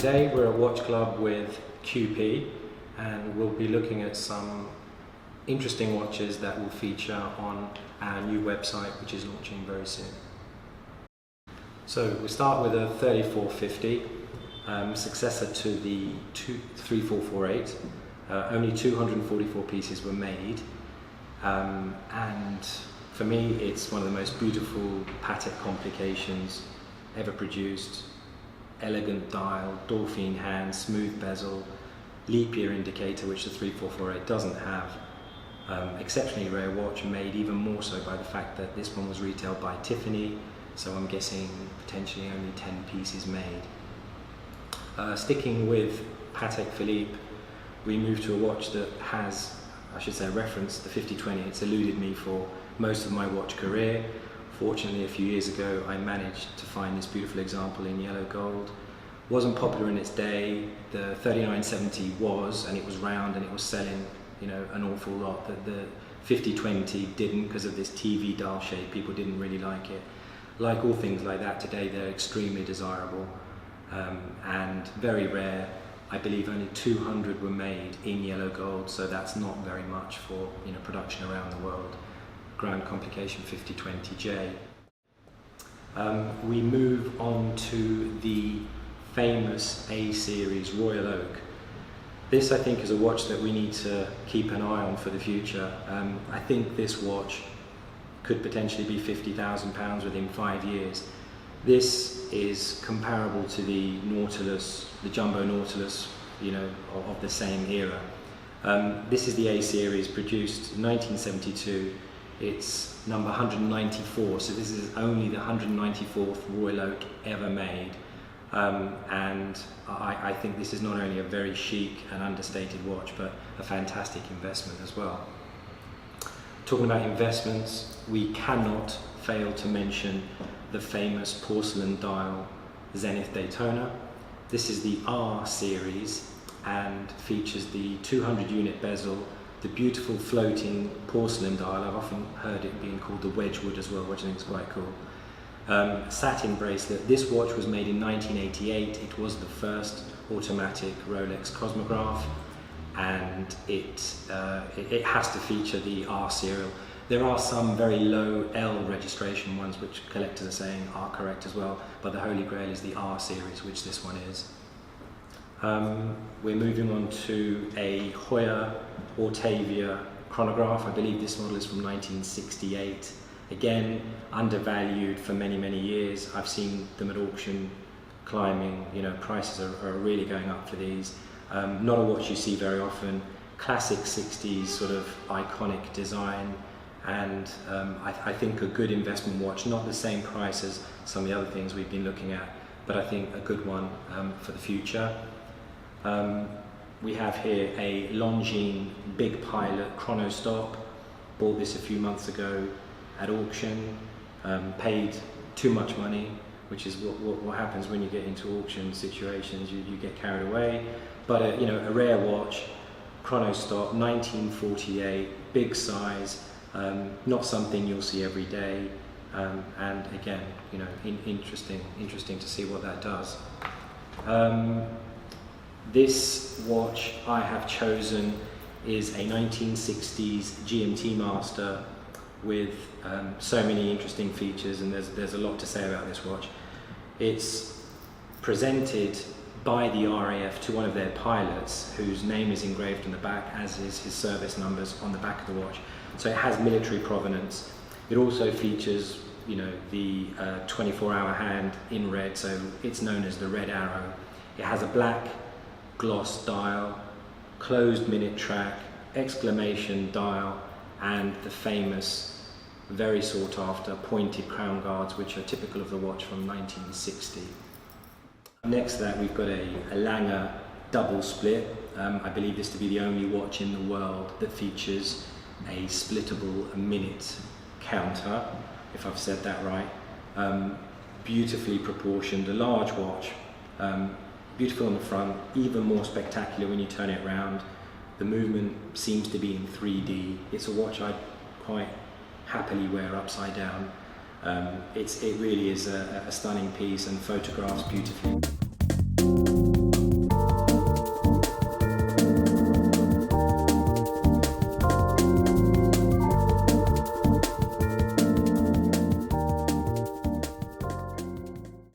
Today we're at WatchClub with QP and we'll be looking at some interesting watches that will feature on our new website, which is launching very soon. So we start with a 3450, successor to the 3448. Only 244 pieces were made, and for me it's one of the most beautiful Patek complications ever produced. Elegant dial, Dauphine hand, smooth bezel, leap year indicator, which the 3448 doesn't have. Exceptionally rare watch, made even more so by the fact that this one was retailed by Tiffany, so I'm guessing potentially only 10 pieces made. Sticking with Patek Philippe, we move to a watch that has, I should say, a reference, the 5020. It's eluded me for most of my watch career. Fortunately, a few years ago, I managed to find this beautiful example in yellow gold. Wasn't popular in its day. The 3970 was, and it was round and it was selling, an awful lot. The 5020 didn't, because of this TV dial shape. People didn't really like it. Like all things like that today, they're extremely desirable and very rare. I believe only 200 were made in yellow gold, so that's not very much for production around the world. Ground complication 5020J. We move on to the famous A series Royal Oak. This, I think, is a watch that we need to keep an eye on for the future. I think this watch could potentially be £50,000 within 5 years. This is comparable to the Nautilus, the Jumbo Nautilus, of the same era. This is the A series, produced in 1972. It's number 194, so this is only the 194th Royal Oak ever made. And I think this is not only a very chic and understated watch, but a fantastic investment as well. Talking about investments, we cannot fail to mention the famous porcelain dial Zenith Daytona. This is the R series and features the 200 unit bezel, the beautiful floating porcelain dial. I've often heard it being called the Wedgwood as well, which I think is quite cool. Satin bracelet. This watch was made in 1988. It was the first automatic Rolex Cosmograph, and it has to feature the R serial. There are some very low L registration ones which collectors are saying are correct as well, but the Holy Grail is the R series, which this one is. We're moving on to a Hoya Ortavia chronograph. I believe this model is from 1968. Again, undervalued for many, many years. I've seen them at auction climbing, prices are really going up for these. Not a watch you see very often. Classic 60s sort of iconic design, and I think a good investment watch. Not the same price as some of the other things we've been looking at, but I think a good one for the future. We have here a Longines Big Pilot chrono stop. Bought this a few months ago at auction. Paid too much money, which is what happens when you get into auction situations. You get carried away. But a rare watch, chrono stop, 1948, big size. Not something you'll see every day. And again, interesting to see what that does. This watch I have chosen is a 1960s GMT Master with so many interesting features, and there's a lot to say about this watch. It's presented by the RAF to one of their pilots, whose name is engraved on the back, as is his service numbers on the back of the watch. So it has military provenance. It also features, the 24-hour hand in red, so it's known as the Red Arrow. It has a black gloss dial, closed minute track, exclamation dial, and the famous, very sought after pointed crown guards, which are typical of the watch from 1960. Next to that, we've got a Languor double split. I believe this to be the only watch in the world that features a splittable minute counter, if I've said that right. Beautifully proportioned, a large watch. Beautiful on the front, even more spectacular when you turn it around. The movement seems to be in 3D. It's a watch I'd quite happily wear upside down. It really is a stunning piece and photographs beautifully.